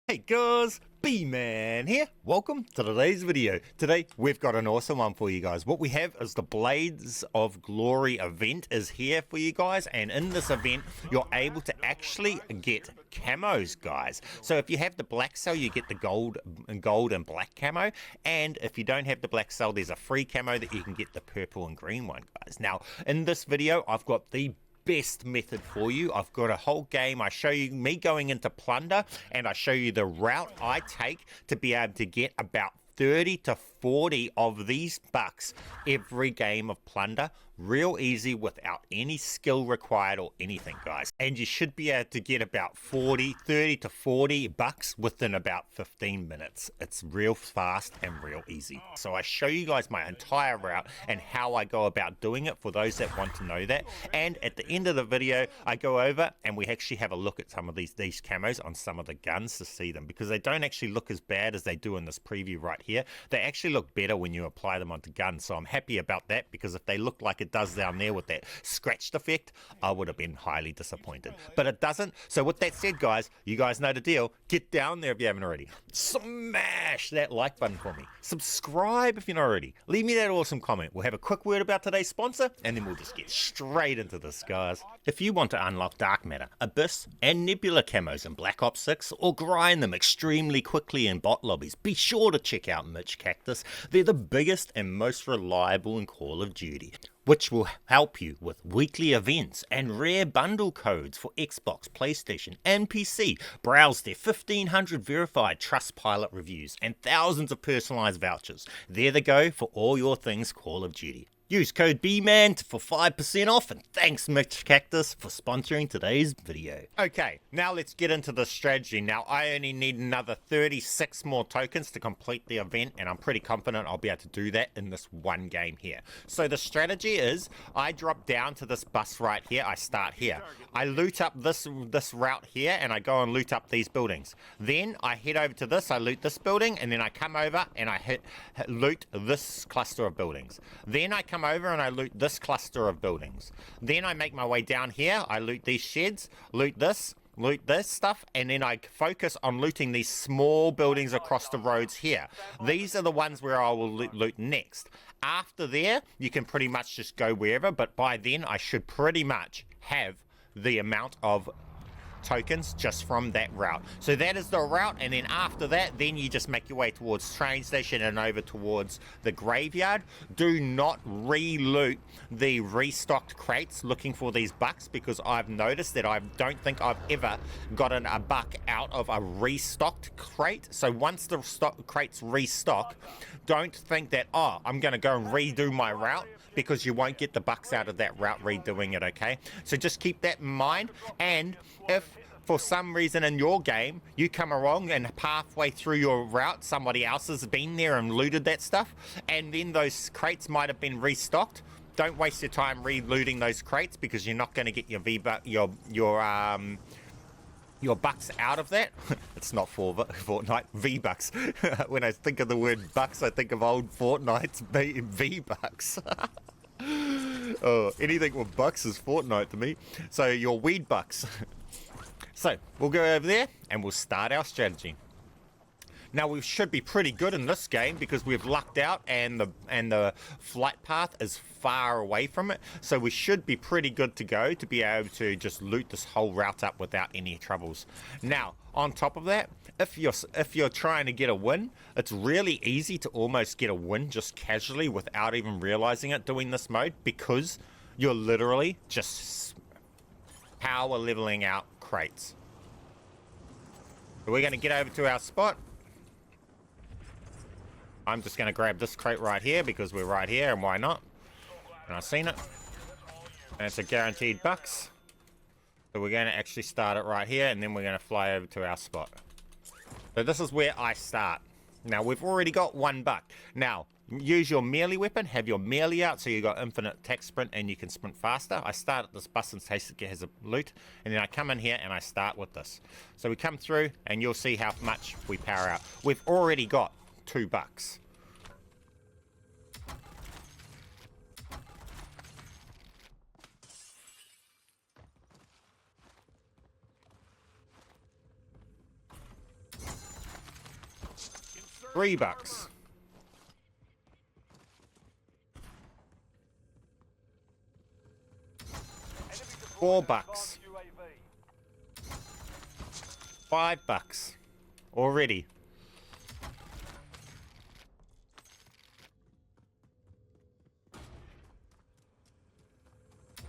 Hey guys, B-Man here. Welcome to today's video. Today we've got an awesome one for you guys. What we have is the Blades of Glory event is here for you guys, and in this event you're able to actually get camos, guys. So if you have the black cell, you get the gold and black camo, and if you don't have the black cell, there's a free camo that you can get the purple and green one, guys. Now in this video I've got the best method for you. I've got a whole game. I show you me going into Plunder, and I show you the route I take to be able to get about 30 to 40 of these bucks every game of Plunder. Real easy without any skill required or anything, guys. And you should be able to get about 30 to 40 bucks within about 15 minutes. It's real fast and real easy. So I show you guys my entire route and how I go about doing it for those that want to know that. And at the end of the video, I go over and we actually have a look at some of these camos on some of the guns to see them, because they don't actually look as bad as they do in this preview right here. They actually look better when you apply them onto guns. So I'm happy about that, because if they look like it does down there with that scratched effect, I would have been highly disappointed, but it doesn't. So with that said, guys, you guys know the deal. Get down there if you haven't already. Smash that like button for me. Subscribe if you're not already. Leave me that awesome comment. We'll have a quick word about today's sponsor, and then we'll just get straight into this, guys. If you want to unlock Dark Matter, Abyss, and Nebula camos in Black Ops 6, or grind them extremely quickly in bot lobbies, be sure to check out MitchCactus. They're the biggest and most reliable in Call of Duty, which will help you with weekly events and rare bundle codes for Xbox, PlayStation, and PC. Browse their 1,500 verified Trustpilot reviews and thousands of personalized vouchers. They're the go for all your things Call of Duty. Use code BMAN for 5% off, and thanks MitchCactus for sponsoring today's video. Okay, now let's get into the strategy. Now I only need another 36 more tokens to complete the event, and I'm pretty confident I'll be able to do that in this one game here. So the strategy is, I drop down to this bus right here. I start here. I loot up this route here, and I go and loot up these buildings. Then I head over to this, I loot this building, and then I come over and I loot this cluster of buildings. Then I come over and I loot this cluster of buildings. Then I make my way down here, I loot these sheds, loot this stuff, and then I focus on looting these small buildings across the roads here. These are the ones where I will loot next. After there, you can pretty much just go wherever, but by then I should pretty much have the amount of tokens just from that route. So that is the route, and then after that, then you just make your way towards train station and over towards the graveyard. Do not re-loot the restocked crates looking for these bucks, because I've noticed that I don't think I've ever gotten a buck out of a restocked crate. So once the crates restock, don't think that, oh, I'm going to go and redo my route, because you won't get the bucks out of that route redoing it, okay? So just keep that in mind. And if for some reason in your game you come along and halfway through your route somebody else has been there and looted that stuff, and then those crates might have been restocked, don't waste your time re-looting those crates, because you're not going to get your bucks out of that. It's not for Fortnite, V-Bucks. When I think of the word bucks, I think of old Fortnite's V-Bucks. Oh, anything with bucks is Fortnite to me. So your weed bucks. So we'll go over there and we'll start our strategy. Now we should be pretty good in this game, because we've lucked out and the flight path is far away from it. So we should be pretty good to go to be able to just loot this whole route up without any troubles. Now, on top of that, if you're trying to get a win, it's really easy to almost get a win just casually without even realizing it doing this mode, because you're literally just power leveling out crates. So we're going to get over to our spot. I'm just going to grab this crate right here, because we're right here, and why not? And I've seen it. And it's a guaranteed bucks. So we're going to actually start it right here, and then we're going to fly over to our spot. So this is where I start. Now we've already got $1 buck. Now use your melee weapon, have your melee out so you got infinite attack sprint and you can sprint faster. I start at this bus in case it has a loot, and then I come in here and I start with this. So we come through and you'll see how much we power out. We've already got $2 bucks. $3. $4. $5 already.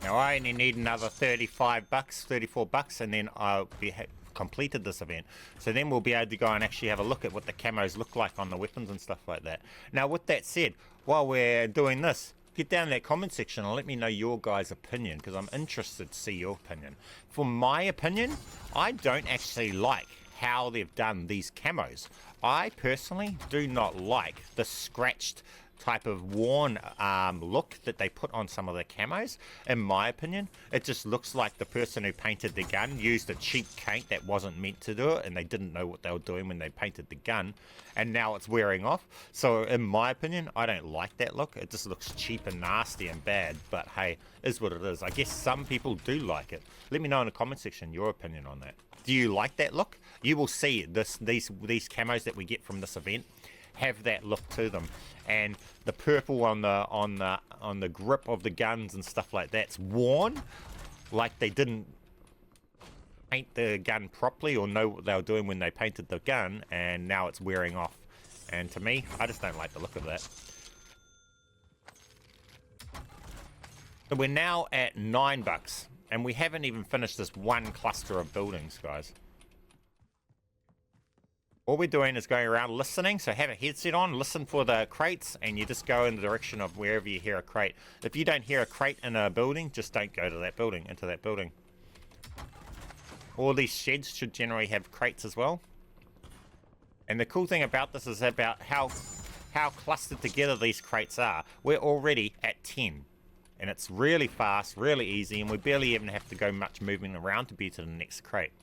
Now I only need another $35, $34, and then I'll be completed this event. So then we'll be able to go and actually have a look at what the camos look like on the weapons and stuff like that. Now with that said, while we're doing this, get down in that comment section and let me know your guys' opinion, because I'm interested to see your opinion. For my opinion, I don't actually like how they've done these camos. I personally do not like the scratched type of worn look that they put on some of the camos. In my opinion, it just looks like the person who painted the gun used a cheap paint that wasn't meant to do it, and they didn't know what they were doing when they painted the gun, and now it's wearing off. So in my opinion, I don't like that look. It just looks cheap and nasty and bad, but hey, is what it is. I guess some people do like it. Let me know in the comment section your opinion on that. Do you like that look? You will see these camos that we get from this event have that look to them, and the purple on the grip of the guns and stuff like that's worn, like they didn't paint the gun properly or know what they were doing when they painted the gun, and now it's wearing off. And to me, I just don't like the look of that. So we're now at $9, and we haven't even finished this one cluster of buildings, guys. All we're doing is going around listening, so have a headset on, listen for the crates, and you just go in the direction of wherever you hear a crate. If you don't hear a crate in a building, just don't go to that building, into that building. All these sheds should generally have crates as well. And the cool thing about this is about how clustered together these crates are. We're already at 10. And it's really fast, really easy, and we barely even have to go much moving around to be to the next crate.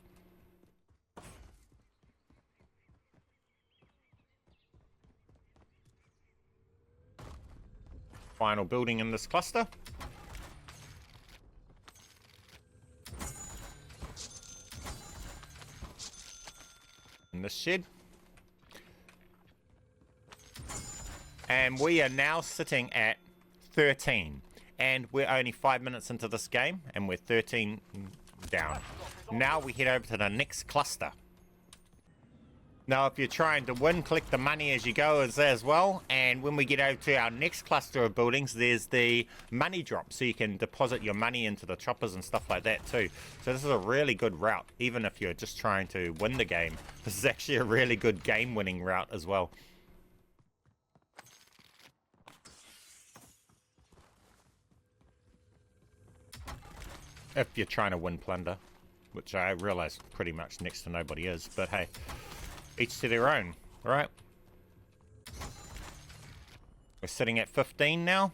Final building in this cluster. In this shed. And we are now sitting at 13. And we're only 5 minutes into this game, and we're 13 down. Now we head over to the next cluster. Now, if you're trying to win, collect the money as you go as well. And when we get over to our next cluster of buildings, there's the money drop. So you can deposit your money into the choppers and stuff like that too. So this is a really good route, even if you're just trying to win the game. This is actually a really good game-winning route as well. If you're trying to win Plunder, which I realize pretty much next to nobody is, but hey. Each to their own, right? We're sitting at 15 now.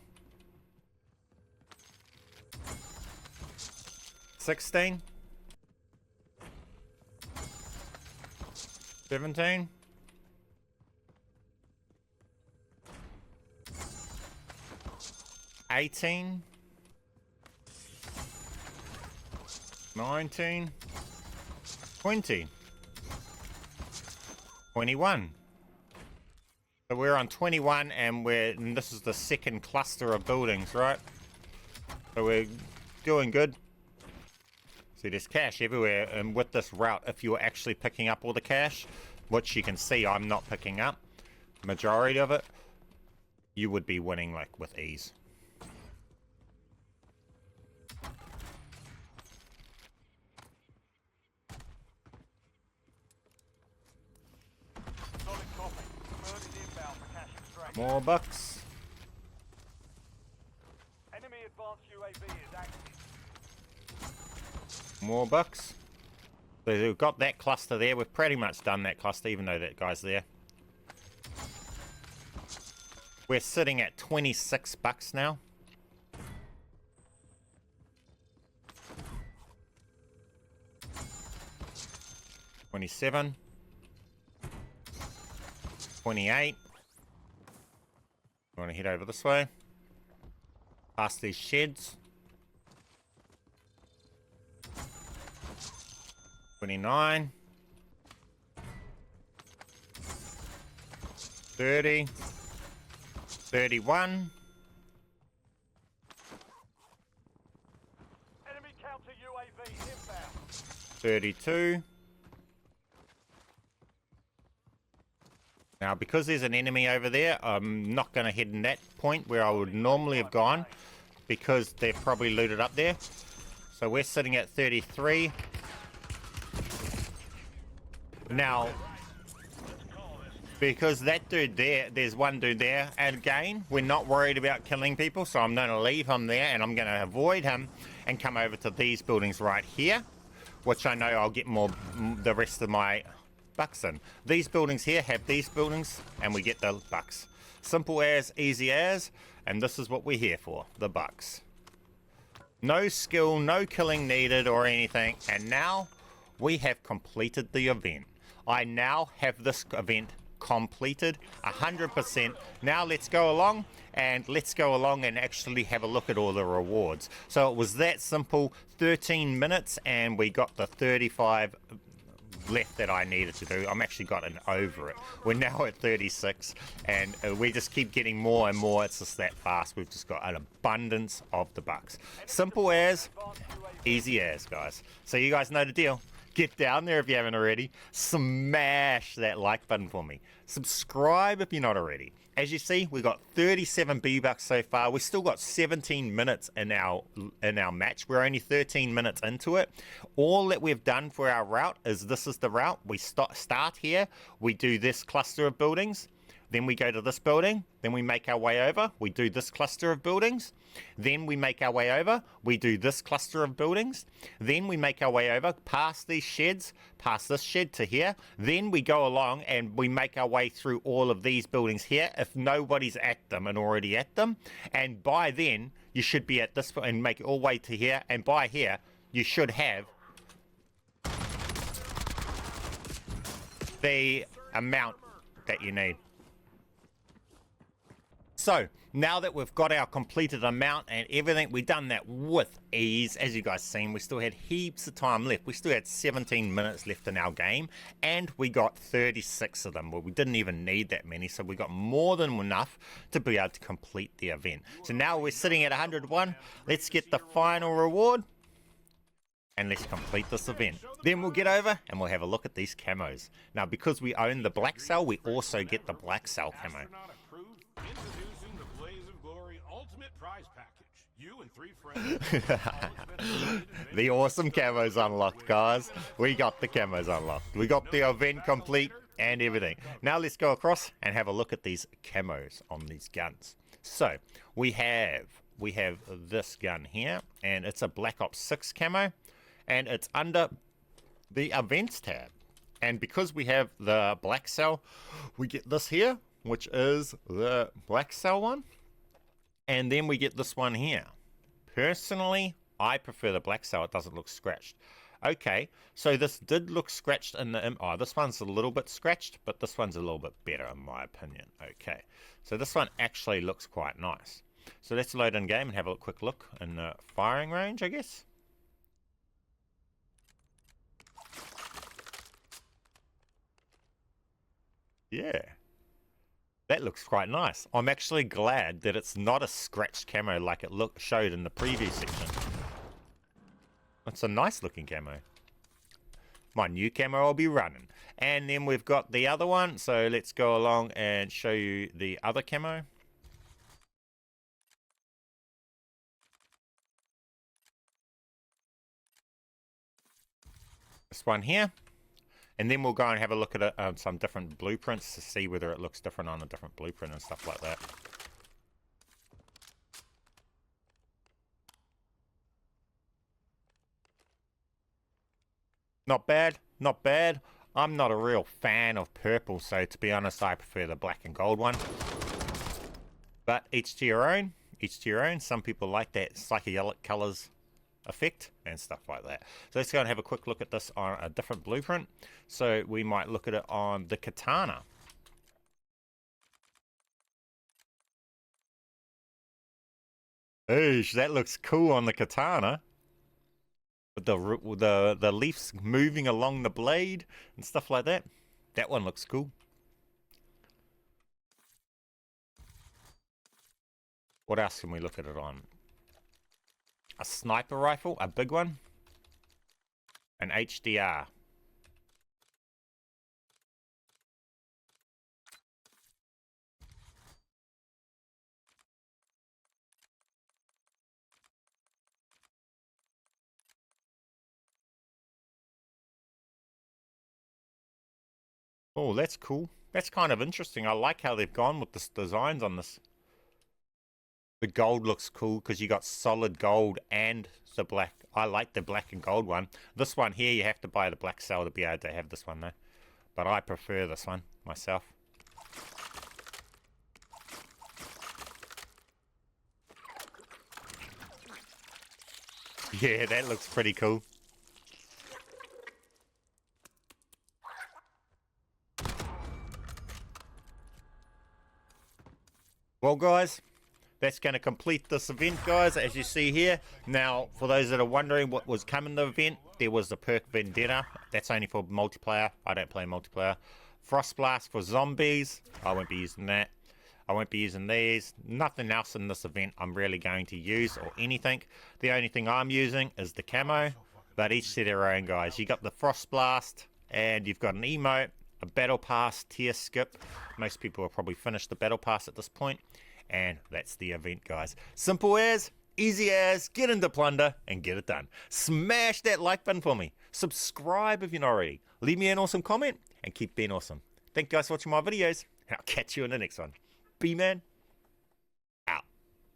16. 17. 18. 19. 20. 21. So we're on 21, and this is the second cluster of buildings, right? So we're doing good. See, there's cash everywhere, and with this route, if you're actually picking up all the cash, which you can see I'm not picking up, majority of it, you would be winning like with ease. More bucks. Enemy advanced UAV is active. More bucks. So we've got that cluster there. We've pretty much done that cluster, even though that guy's there. We're sitting at $26 now. $27. 28. We want to head over this way. Past these sheds. 29. 30, 31, Enemy counter UAV inbound. 32. Now, because there's an enemy over there, I'm not going to head in that point where I would normally have gone, because they're probably looted up there. So we're sitting at 33. Now, because that dude there, there's one dude there, and again, we're not worried about killing people, so I'm going to leave him there, and I'm going to avoid him and come over to these buildings right here, which I know I'll get the rest of my bucks in. These buildings here have these buildings, and we get the bucks. Simple as, easy as, and this is what we're here for, the bucks. No skill, no killing needed or anything, and now we have completed the event. I now have this event completed 100%. Now let's go along and actually have a look at all the rewards. So it was that simple, 13 minutes, and we got the 35 left that I needed to do. I'm actually gotten over it. We're now at 36, and we just keep getting more and more. It's just that fast. We've just got an abundance of the bucks. Simple as, easy as, guys. So you guys know the deal. Get down there if you haven't already. Smash that like button for me. Subscribe if you're not already. As you see, we got 37 B-Bucks so far. We still got 17 minutes in our match. We're only 13 minutes into it. All that we've done for our route is, this is the route. We start here. We do this cluster of buildings. Then we go to this building. Then we make our way over. We do this cluster of buildings. Then we make our way over. We do this cluster of buildings. Then we make our way over past these sheds, past this shed to here. Then we go along and we make our way through all of these buildings here if nobody's at them and already at them. And by then, you should be at this and make it all the way to here. And by here, you should have the amount that you need. So, now that we've got our completed amount and everything, we've done that with ease. As you guys seen, we still had heaps of time left. We still had 17 minutes left in our game, and we got 36 of them. Well, we didn't even need that many, so we got more than enough to be able to complete the event. So now we're sitting at 101. Let's get the final reward, and let's complete this event. Then we'll get over and we'll have a look at these camos. Now, because we own the black cell, we also get the black cell camo. Introducing the Blaze of Glory Ultimate Prize Package. You and 3 friends. The awesome camos unlocked, guys. We got the camos unlocked. We got the event complete and everything. Now let's go across and have a look at these camos on these guns. So we have this gun here, and it's a Black Ops 6 camo, and it's under the events tab. And because we have the black cell, we get this here, which is the black cell one, and then we get this one here. Personally, I prefer the black cell. It doesn't look scratched. Okay, so this did look scratched in the this one's a little bit scratched, but this one's a little bit better in my opinion. Okay, so this one actually looks quite nice. So let's load in game and have a quick look in the firing range, I guess. Yeah, that looks quite nice. I'm actually glad that it's not a scratched camo like it showed in the preview section. It's a nice looking camo. My new camo I'll be running. And then we've got the other one, so let's go along and show you the other camo. This one here. And then we'll go and have a look at some different blueprints to see whether it looks different on a different blueprint and stuff like that. Not bad, not bad. I'm not a real fan of purple, so to be honest, I prefer the black and gold one. But each to your own, each to your own. Some people like that psychedelic colors effect and stuff like that. So let's go and have a quick look at this on a different blueprint. So we might look at it on the katana. Oosh, that looks cool on the katana. With the leaves moving along the blade and stuff like that. That one looks cool. What else can we look at it on? A sniper rifle, a big one. An HDR. Oh, that's cool. That's kind of interesting. I like how they've gone with the designs on this. The gold looks cool because you got solid gold and the black. I like the black and gold one. This one here, you have to buy the black cell to be able to have this one though. But I prefer this one myself. Yeah, that looks pretty cool. Well, guys, that's going to complete this event, guys, as you see here. Now, for those that are wondering what was coming to the event, there was the perk Vendetta. That's only for multiplayer. I don't play multiplayer. Frost Blast for zombies. I won't be using that. I won't be using these. Nothing else in this event I'm really going to use or anything. The only thing I'm using is the camo. But each to their own, guys. You got the Frost Blast, and you've got an emote, a battle pass, tier skip. Most people will probably finish the battle pass at this point. And that's the event, guys. Simple as, easy as, get into Plunder and get it done. Smash that like button for me. Subscribe if you're not already. Leave me an awesome comment and keep being awesome. Thank you guys for watching my videos. And I'll catch you in the next one. Be man.